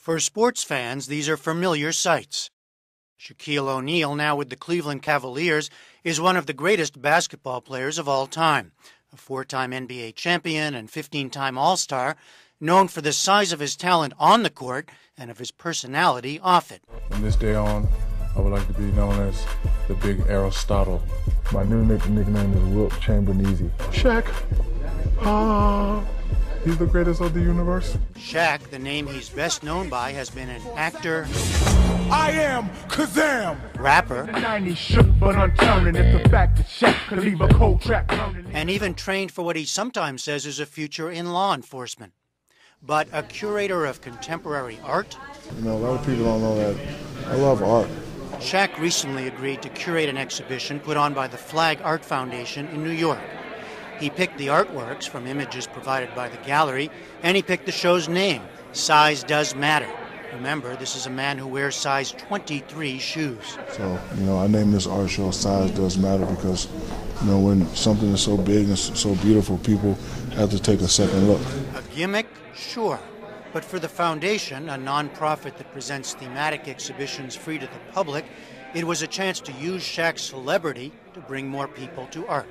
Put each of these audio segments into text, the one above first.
For sports fans, these are familiar sights. Shaquille O'Neal, now with the Cleveland Cavaliers, is one of the greatest basketball players of all time. A four-time NBA champion and 15-time All-Star, known for the size of his talent on the court and of his personality off it. From this day on, I would like to be known as the Big Aristotle. My new nickname is Wilt Chamberneezy. Shaq. He's the greatest of the universe. Shaq, the name he's best known by, has been an actor, I am Kazam, rapper, and even trained for what he sometimes says is a future in law enforcement. But a curator of contemporary art? You know, a lot of people don't know that I love art. Shaq recently agreed to curate an exhibition put on by the Flag Art Foundation in New York. He picked the artworks from images provided by the gallery, and he picked the show's name, Size Does Matter. Remember, this is a man who wears size 23 shoes. So, I named this art show Size Does Matter because, when something is so big and so beautiful, people have to take a second look. A gimmick? Sure. But for the foundation, a nonprofit that presents thematic exhibitions free to the public, it was a chance to use Shaq's celebrity to bring more people to art.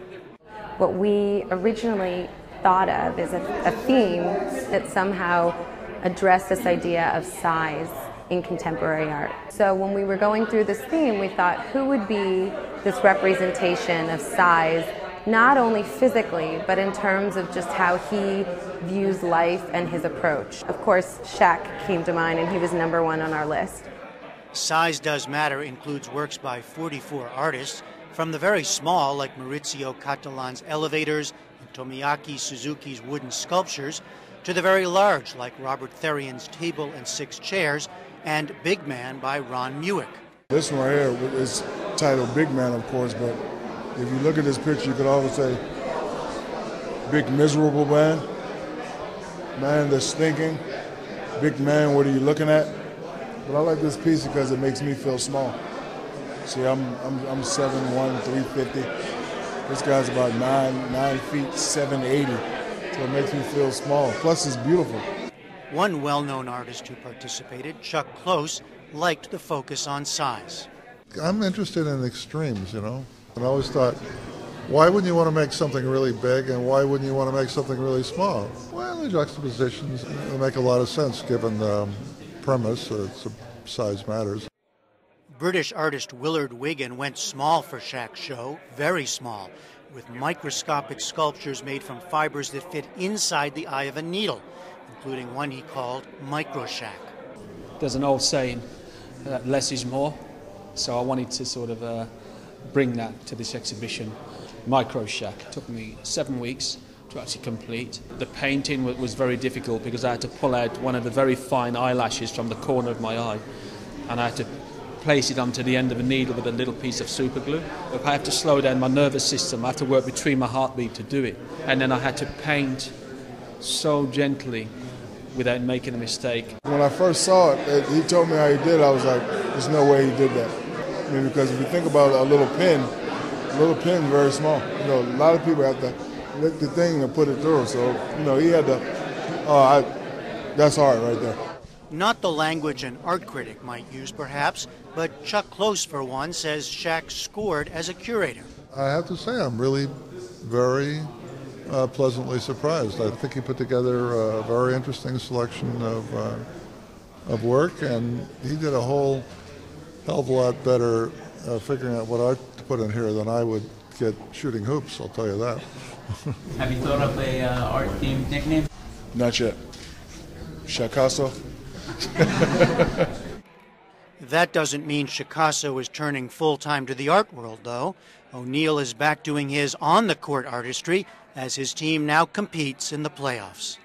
What we originally thought of is a theme that somehow addressed this idea of size in contemporary art. So when we were going through this theme, we thought, who would be this representation of size, not only physically, but in terms of just how he views life and his approach. Of course, Shaq came to mind, and he was #1 on our list. Size Does Matter includes works by 44 artists, from the very small, like Maurizio Cattelan's elevators and Tomoaki Suzuki's wooden sculptures, to the very large, like Robert Therrien's table and 6 chairs, and Big Man by Ron Muick. This one right here is titled Big Man, of course, but if you look at this picture, you could always say, big miserable man, man that's thinking, big man, what are you looking at? But I like this piece because it makes me feel small. See, I'm 7'1", 350. This guy's about 9 feet, 780. So it makes me feel small. Plus, it's beautiful. One well-known artist who participated, Chuck Close, liked the focus on size. I'm interested in extremes, And I always thought, why wouldn't you want to make something really big, and why wouldn't you want to make something really small? Well, the juxtapositions make a lot of sense given the premise that size matters. British artist Willard Wigan went small for Shaq's show, very small, with microscopic sculptures made from fibers that fit inside the eye of a needle, including one he called Micro Shaq. There's an old saying that less is more, so I wanted to sort of bring that to this exhibition. Micro Shaq took me 7 weeks to actually complete. The painting was very difficult because I had to pull out one of the very fine eyelashes from the corner of my eye, and I had to place it onto the end of a needle with a little piece of super glue. If I have to slow down my nervous system, I have to work between my heartbeat to do it. And then I had to paint so gently without making a mistake. When I first saw it, he told me how he did it. I was like, there's no way he did that. Because if you think about a little pin is very small. A lot of people have to lick the thing and put it through. So, he had to, that's hard right there. Not the language an art critic might use, perhaps, but Chuck Close, for one, says Shaq scored as a curator. I have to say I'm really very pleasantly surprised. I think he put together a very interesting selection of work, and he did a whole hell of a lot better figuring out what art to put in here than I would get shooting hoops, I'll tell you that. Have you thought of a art-themed nickname? Not yet. Shaqasso? That doesn't mean Shaqasso is turning full-time to the art world, though. O'Neal is back doing his on-the-court artistry as his team now competes in the playoffs.